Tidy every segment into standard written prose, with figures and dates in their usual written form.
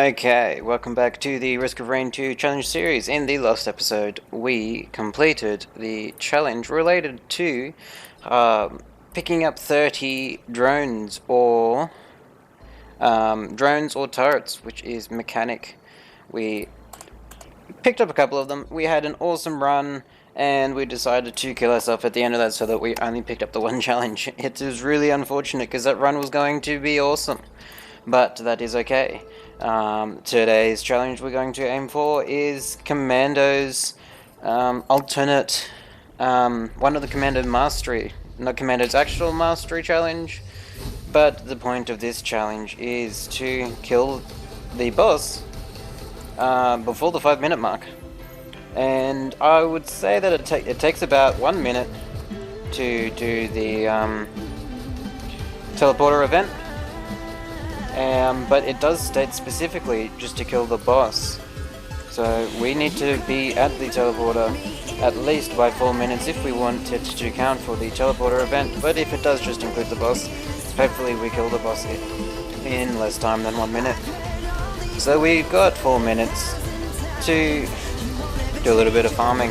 Okay, welcome back to the Risk of Rain 2 challenge series. In the last episode, we completed the challenge related to picking up 30 drones or turrets, which is mechanic. We picked up a couple of them. We had an awesome run, and we decided to kill ourselves at the end of that so that we only picked up the one challenge. It was really unfortunate because that run was going to be awesome, but that is okay. Today's challenge we're going to aim for is Commando's alternate, one of the Commando mastery, not Commando's actual mastery challenge, but the point of this challenge is to kill the boss before the 5-minute mark. And I would say that it takes about 1 minute to do the teleporter event. But it does state specifically just to kill the boss. So we need to be at the teleporter at least by 4 minutes if we want it to count for the teleporter event. But if it does just include the boss, hopefully we kill the boss in less time than 1 minute. So we've got 4 minutes to do a little bit of farming.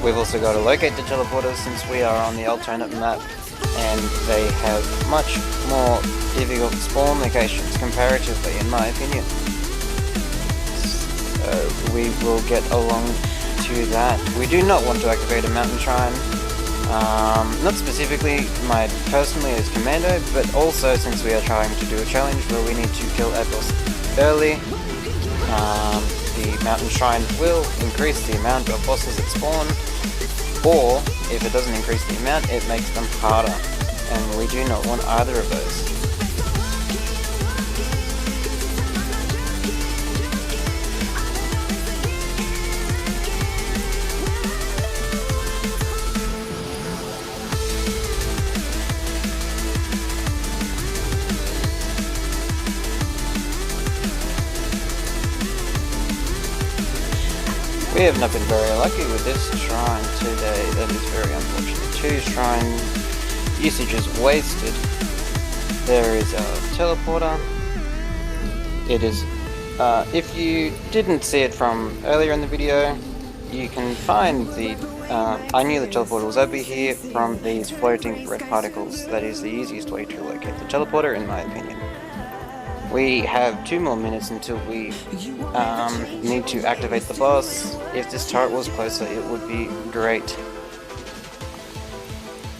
We've also got to locate the teleporter since we are on the alternate map, and they have much more difficult spawn locations comparatively, in my opinion. So we will get along to that. We do not want to activate a mountain shrine, not specifically personally as Commando, but also since we are trying to do a challenge where we need to kill a boss early. The mountain shrine will increase the amount of bosses that spawn, or if it doesn't increase the amount, it makes them harder, and we do not want either of those. We have not been very lucky with this shrine today. That is very unfortunate. 2 shrine usages wasted. There is a teleporter. It is, if you didn't see it from earlier in the video, you can find the, I knew the teleporter was over here from these floating red particles. That is the easiest way to locate the teleporter, in my opinion. We have 2 more minutes until we need to activate the boss. If this turret was closer, it would be great.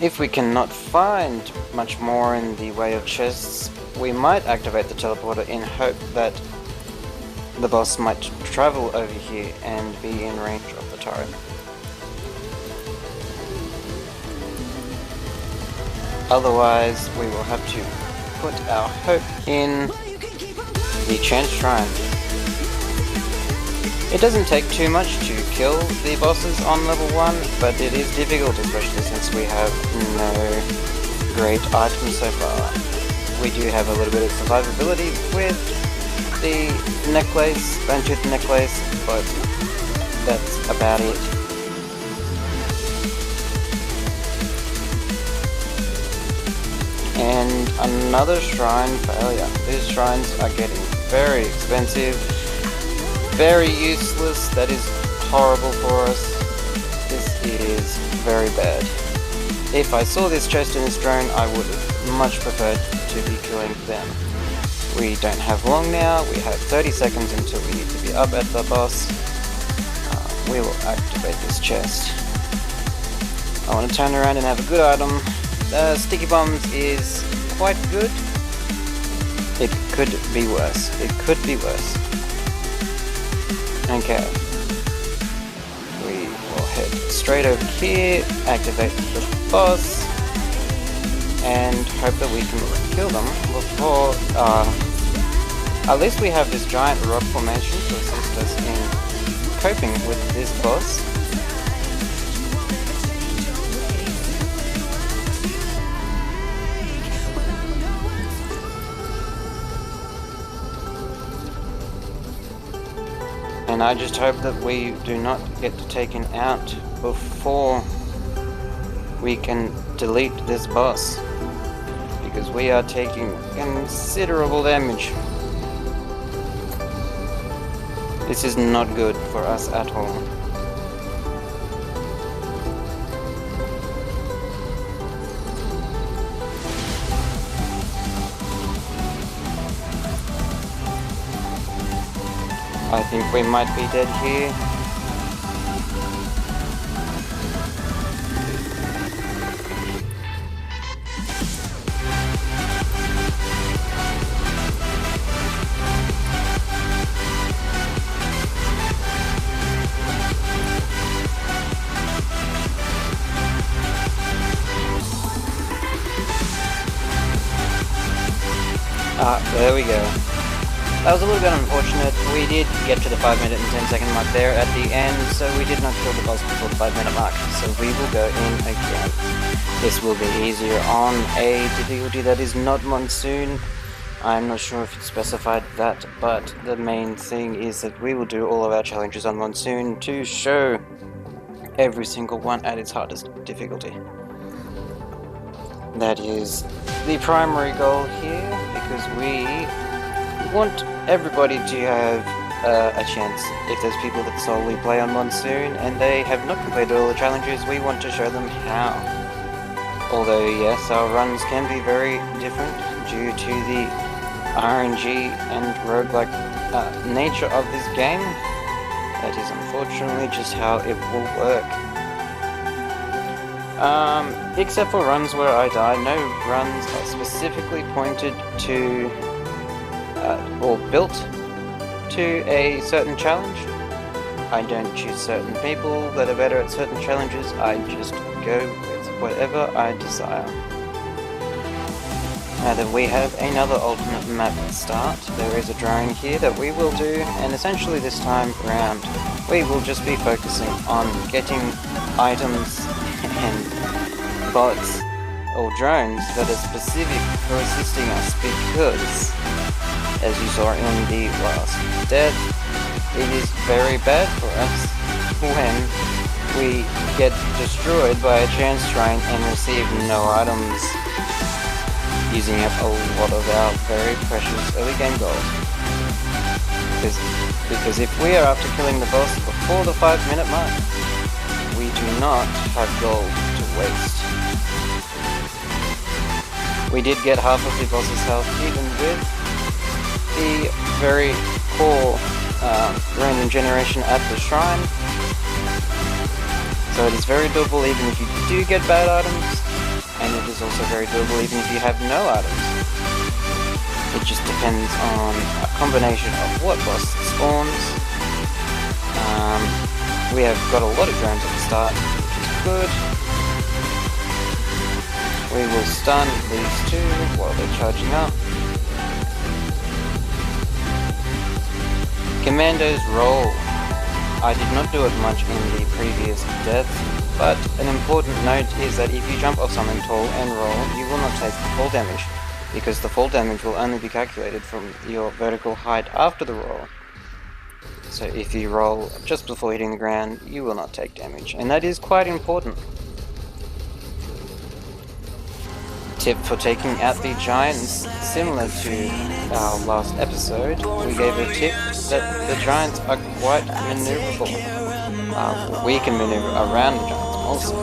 If we cannot find much more in the way of chests, we might activate the teleporter in hope that the boss might travel over here and be in range of the turret. Otherwise, we will have to put our hope in the Chance Shrine. It doesn't take too much to kill the bosses on level 1, but it is difficult, especially since we have no great items so far. We do have a little bit of survivability with the necklace, bone-tooth necklace, but that's about it. And another shrine failure. These shrines are getting very expensive, very useless. That is horrible for us. This is very bad. If I saw this chest in this drone, I would have much preferred to be killing them. We don't have long now. We have 30 seconds until we need to be up at the boss. We will activate this chest. I want to turn around and have a good item. Sticky bombs is quite good. It could be worse. It could be worse. Okay. We will head straight over here, activate the boss, and hope that we can kill them before... at least we have this giant rock formation to assist us in coping with this boss. And I just hope that we do not get taken out before we can delete this boss, because we are taking considerable damage. This is not good for us at all. I think we might be dead here. There we go. That was a little bit unfortunate. We did get to the 5-minute and 10-second mark there at the end, so we did not kill the boss before the 5-minute mark. So we will go in again. This will be easier on a difficulty that is not monsoon. I'm not sure if it specified that, but the main thing is that we will do all of our challenges on monsoon to show every single one at its hardest difficulty. That is the primary goal here, because we want everybody to have a chance. If there's people that solely play on monsoon and they have not completed all the challenges, we want to show them how. Although yes, our runs can be very different due to the RNG and roguelike nature of this game. That is unfortunately just how it will work. Except for runs where I die, no runs are specifically pointed to or built to a certain challenge. I don't choose certain people that are better at certain challenges, I just go with whatever I desire. Now that we have another alternate map start, there is a drawing here that we will do, and essentially this time around we will just be focusing on getting items and bots or drones that are specific for assisting us, because as you saw in the last death, it is very bad for us when we get destroyed by a chance train and receive no items, using up a lot of our very precious early game gold. Because if we are after killing the boss before the 5-minute mark, we do not have gold to waste. We did get half of the boss's health even with the very poor random generation at the shrine. So it is very doable even if you do get bad items, and it is also very doable even if you have no items. It just depends on a combination of what boss spawns. We have got a lot of drones at the start, which is good. We will stun these two while they're charging up. Commando's roll. I did not do it much in the previous death, but an important note is that if you jump off something tall and roll, you will not take fall damage, because the fall damage will only be calculated from your vertical height after the roll. So if you roll just before hitting the ground, you will not take damage, and that is quite important. Tip for taking out the giants, similar to our last episode, we gave a tip that the giants are quite maneuverable. We can maneuver around the giants also.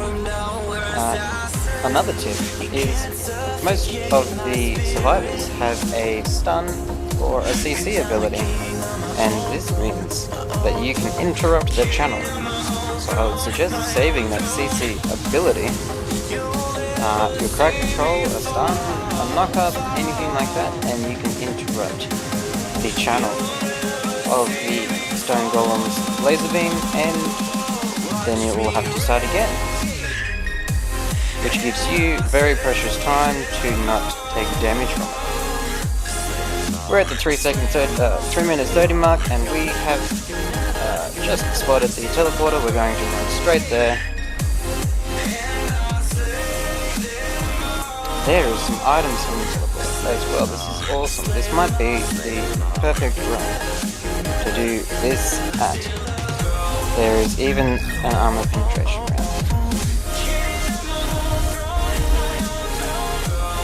Another tip is most of the survivors have a stun or a CC ability, and this means that you can interrupt their channel. So I would suggest saving that CC ability. Your crack control, a stun, a knock-up, anything like that, and you can interrupt the channel of the stone golem's laser beam, and then you will have to start again, which gives you very precious time to not take damage from it. We're at the 3 minutes 30 mark, and we have just spotted the teleporter. We're going to run straight there. There is some items in the teleporter as well. This is awesome. This might be the perfect run to do this at. There is even an armor penetration round.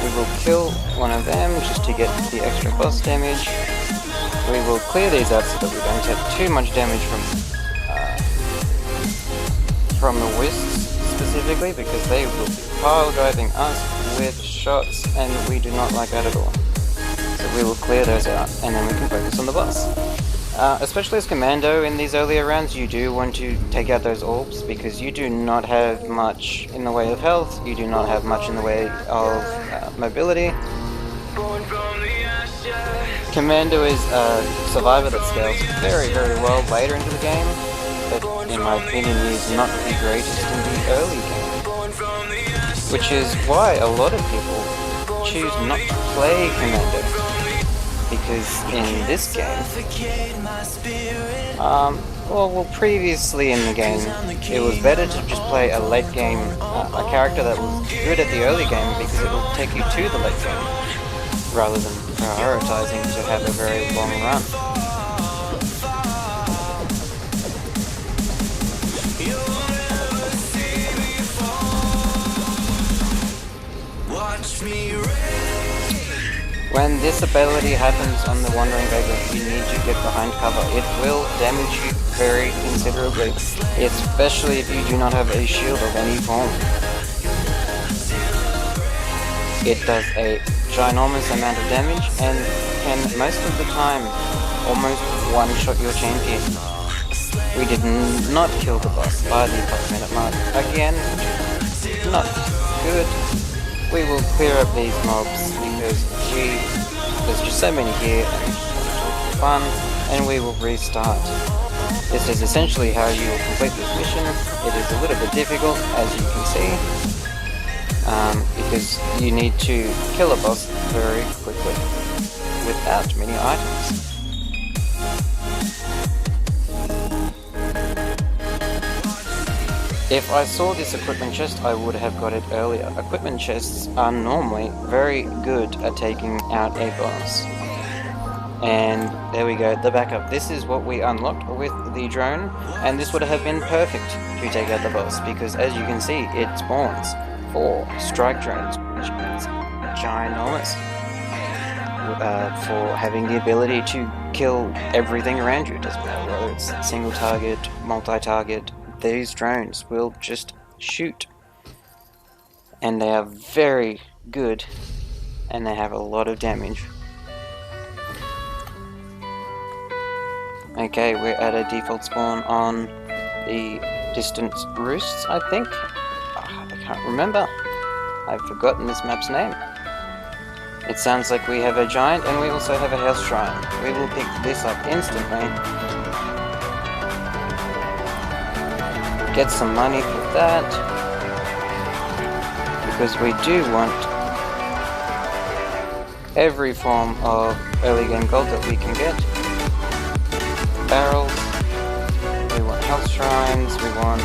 We will kill one of them just to get the extra boss damage. we will clear these out so that we don't take too much damage from the wisps specifically, because they will be pile driving us with shots and we do not like that at all. So we will clear those out and then we can focus on the boss. Especially as Commando in these earlier rounds, you do want to take out those orbs because you do not have much in the way of health, you do not have much in the way of mobility. Commando is a survivor that scales very well later into the game, but in my opinion he is not the greatest in the early game. Which is why a lot of people choose not to play Commando. Because in this game, well, previously in the game, it was better to just play a late game, a character that was good at the early game because it will take you to the late game, rather than prioritizing to have a very long run. When this ability happens on the Wandering Beggar, you need to get behind cover. It will damage you very considerably, especially if you do not have a shield of any form. It does a ginormous amount of damage and can most of the time almost one-shot your champion. We did not kill the boss by the 5-minute mark. Again, not good. We will clear up these mobs because there's just so many here and it's fun, and we will restart. This is essentially how you will complete this mission. It is a little bit difficult, as you can see, because you need to kill a boss very quickly without many items. If I saw this equipment chest, I would have got it earlier. Equipment chests are normally very good at taking out a boss. And there we go, the backup. This is what we unlocked with the drone, and this would have been perfect to take out the boss, because as you can see, it spawns 4 strike drones, which is ginormous, for having the ability to kill everything around you. It doesn't matter whether it's single target, multi-target. These drones will just shoot, and they are very good, and they have a lot of damage. Okay, we're at a default spawn on the distant roosts, I think. I can't remember. I've forgotten this map's name. It sounds like we have a giant, and we also have a health shrine. We will pick this up instantly. Get some money for that, because we do want every form of early game gold that we can get. Barrels, we want health shrines, we want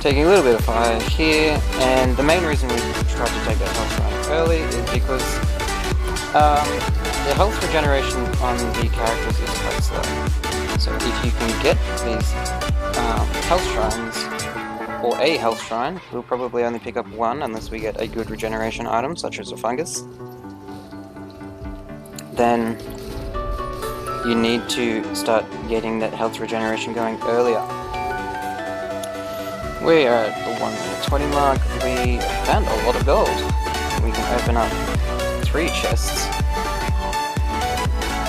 taking a little bit of fire here, and the main reason we tried to take that health shrine early is because the health regeneration on the characters is quite slow. So if you can get these health shrines, or a health shrine, we'll probably only pick up one unless we get a good regeneration item, such as a fungus. Then you need to start getting that health regeneration going earlier. We are at the 1:20 mark. We found a lot of gold. We can open up 3 chests,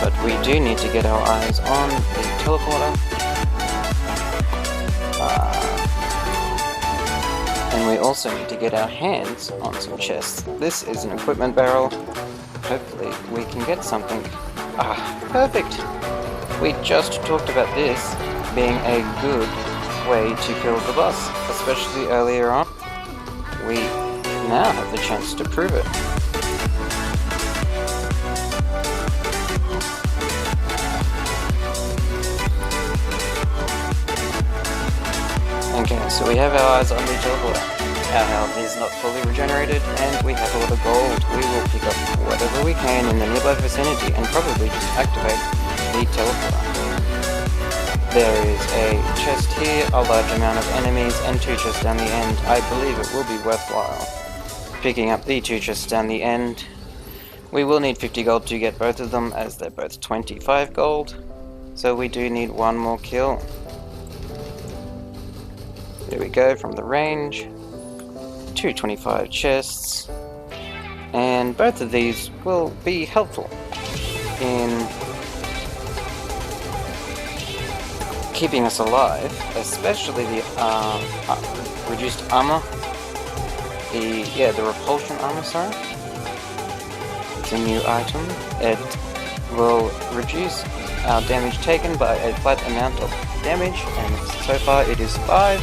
but we do need to get our eyes on the teleporter, and we also need to get our hands on some chests. This is an equipment barrel. Hopefully we can get something. Perfect! We just talked about this being a good way to kill the boss, especially earlier on. We now have the chance to prove it. Okay, so we have our eyes on the teleporter. Our health is not fully regenerated, and we have a lot of gold. We will pick up whatever we can in the nearby vicinity and probably just activate the teleporter. There is a chest here, a large amount of enemies, and 2 chests down the end. I believe it will be worthwhile picking up the 2 chests down the end. We will need 50 gold to get both of them, as they're both 25 gold. So we do need one more kill. There we go, from the range. 225 chests. And both of these will be helpful in keeping us alive, especially the reduced armor. The repulsion armor, sorry. It's a new item. It will reduce our damage taken by a flat amount of damage, and so far it is 5.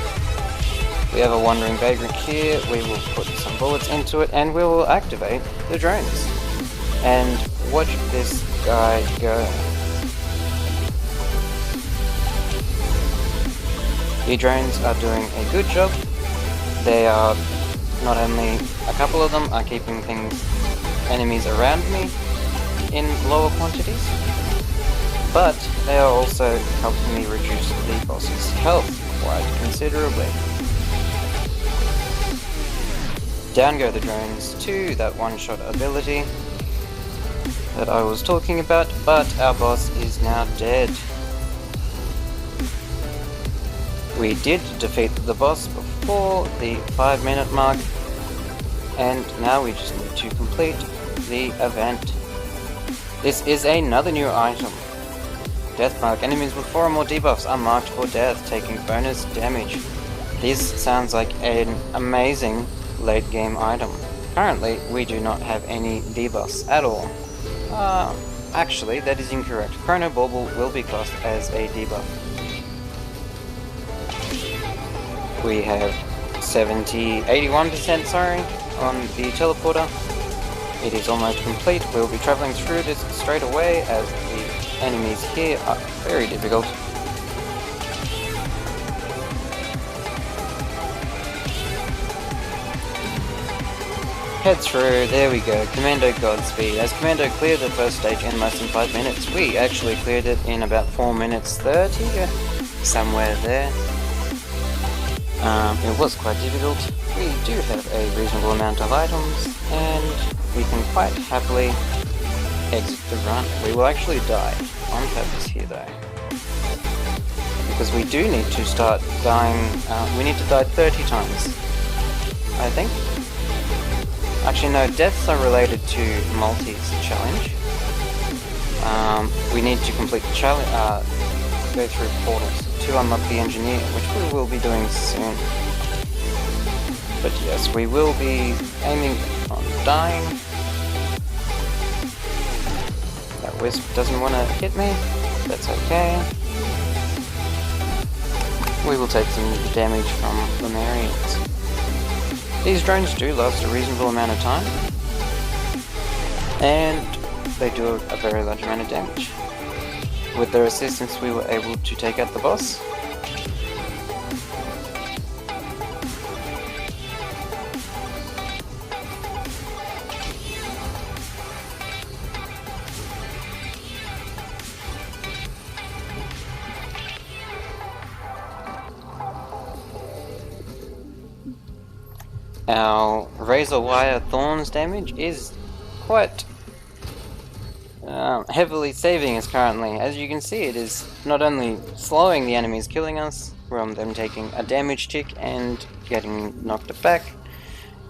We have a wandering vagrant here. We will put some bullets into it, and we will activate the drones. And watch this guy go. The drones are doing a good job. They are not only a couple of them are keeping enemies around me in lower quantities, but they are also helping me reduce the boss's health quite considerably. Down go the drones to that one-shot ability that I was talking about, but our boss is now dead. We did defeat the boss before the 5-minute mark, and now we just need to complete the event. This is another new item. Death mark. Enemies with 4 or more debuffs are marked for death, taking bonus damage. This sounds like an amazing late game item. Currently, we do not have any debuffs at all. Actually, that is incorrect. Chrono Bauble will be classed as a debuff. We have 81% sorry, on the teleporter. It is almost complete. We'll be traveling through this straight away, as the enemies here are very difficult. Head through, there we go, Commando Godspeed. As Commando cleared the first stage in less than 5 minutes, we actually cleared it in about 4 minutes 30, somewhere there. It was quite difficult. We do have a reasonable amount of items, and we can quite happily exit the run. We will actually die on purpose here though, because we do need to start dying. We need to die 30 times, I think. Actually no, deaths are related to Multi's challenge. We need to complete the challenge, go through portals to unlock the engineer, which we will be doing soon. But yes, we will be aiming on dying. That wisp doesn't want to hit me, that's okay. We will take some damage from the Marians. These drones do last a reasonable amount of time, and they do a very large amount of damage. With their assistance, we were able to take out the boss. Our razor wire thorns damage is quite heavily saving us currently. As you can see, it is not only slowing the enemies killing us from them taking a damage tick and getting knocked back,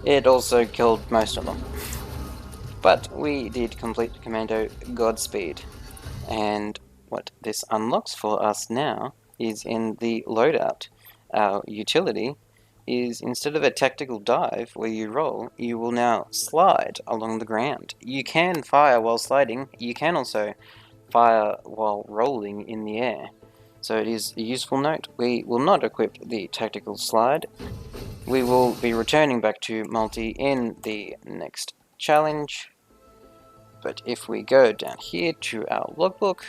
it also killed most of them. But we did complete Commando Godspeed, and what this unlocks for us now is in the loadout. Our utility is, instead of a tactical dive where you roll, you will now slide along the ground. You can fire while sliding, you can also fire while rolling in the air. So it is a useful note. We will not equip the tactical slide. We will be returning back to multi in the next challenge. But if we go down here to our logbook,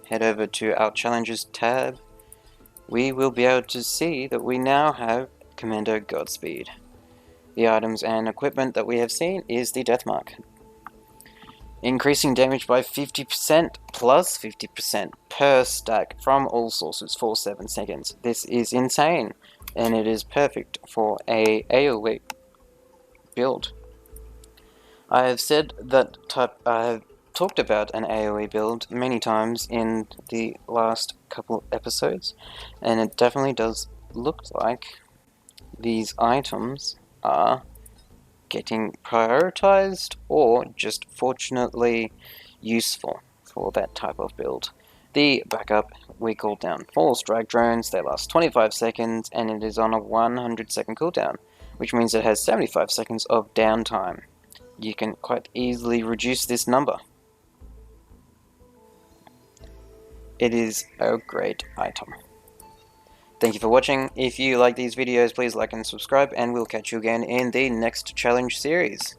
head over to our challenges tab, we will be able to see that we now have Commando Godspeed. The items and equipment that we have seen is the death mark. Increasing damage by 50% plus 50% per stack from all sources for 7 seconds. This is insane, and it is perfect for a AoE build. I have said that I have talked about an AoE build many times in the last couple episodes, and it definitely does look like these items are getting prioritized or just fortunately useful for that type of build. The backup, we call down 4 strike drones, they last 25 seconds and it is on a 100-second cooldown, which means it has 75 seconds of downtime. You can quite easily reduce this number. It is a great item. Thank you for watching. If you like these videos, please like and subscribe, and we'll catch you again in the next challenge series.